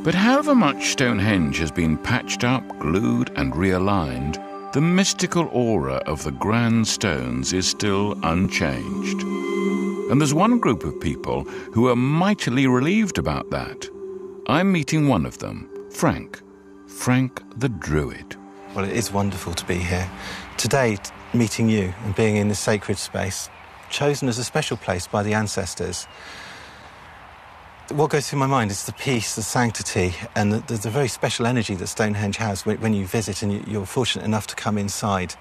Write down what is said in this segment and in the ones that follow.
But however much Stonehenge has been patched up, glued and realigned, the mystical aura of the grand stones is still unchanged. And there's one group of people who are mightily relieved about that. I'm meeting one of them, Frank the Druid. Well, it is wonderful to be here. Today, meeting you and being in this sacred space, chosen as a special place by the ancestors. What goes through my mind is the peace, the sanctity, and the very special energy that Stonehenge has when you visit and you're fortunate enough to come inside.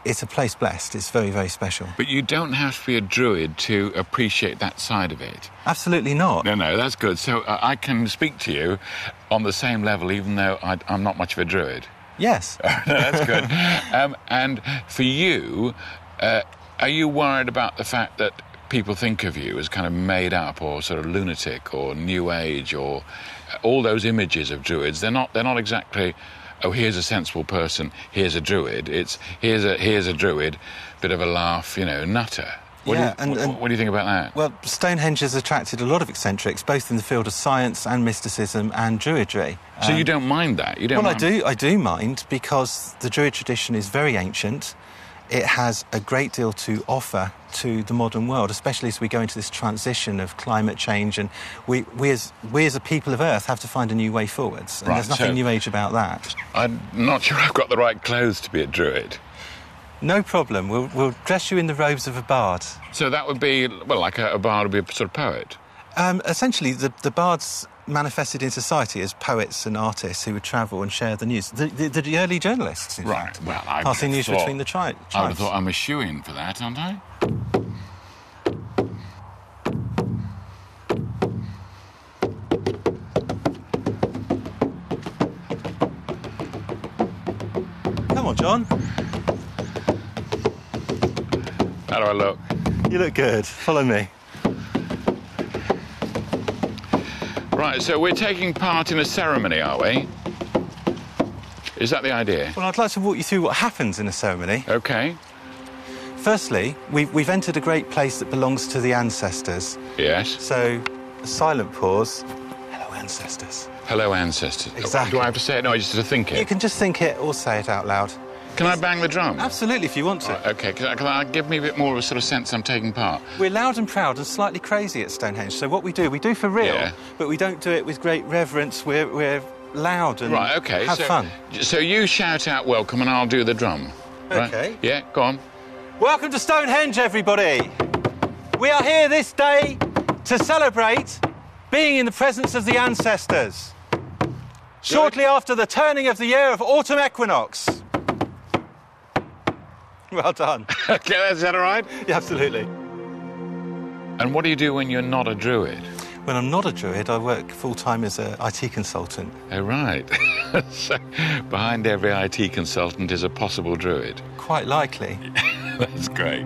It's a place blessed. It's very, very special. But you don't have to be a druid to appreciate that side of it. Absolutely not. No, that's good. So I can speak to you on the same level, even though I'm not much of a druid. Yes. No, that's good. And for you, are you worried about the fact that people think of you as kind of made up or sort of lunatic or new age or all those images of druids? They're not exactly, oh, here's a sensible person, here's a druid. It's here's a druid, bit of a laugh, nutter. What do you think about that? Well, Stonehenge has attracted a lot of eccentrics, both in the field of science and mysticism and druidry. So you don't mind that? You don't mind? I do mind, because the druid tradition is very ancient. It has a great deal to offer to the modern world, especially as we go into this transition of climate change, and we as a people of Earth have to find a new way forwards. And there's nothing new age about that. I'm not sure I've got the right clothes to be a druid. No problem. We'll dress you in the robes of a bard. So that would be, well, like a bard would be a sort of poet? Essentially, the bards manifested in society as poets and artists who would travel and share the news. The early journalists, in fact, well, passing news between the tribes. I would have thought I'm a shoo-in for that, aren't I? Come on, John. How do I look? You look good. Follow me. Right, so we're taking part in a ceremony, are we? Is that the idea? Well, I'd like to walk you through what happens in a ceremony. OK. Firstly, we've entered a great place that belongs to the ancestors. Yes. So, a silent pause. Hello, ancestors. Hello, ancestors. Exactly. Do I have to say it? No, I just have to think it. You can just think it or say it out loud. Can I bang the drum? Absolutely, if you want to. Right, OK, can I give me a bit more of a sort of sense I'm taking part? We're loud and proud and slightly crazy at Stonehenge, so what we do for real, but we don't do it with great reverence. We're loud and have fun. So you shout out welcome and I'll do the drum. OK. Right? Yeah, go on. Welcome to Stonehenge, everybody. We are here this day to celebrate being in the presence of the ancestors. Shortly after the turning of the year of autumn equinox. Well done. OK, is that all right? Yeah, absolutely. And what do you do when you're not a druid? When I'm not a druid, I work full-time as an IT consultant. Oh, right. So behind every IT consultant is a possible druid? Quite likely. That's great.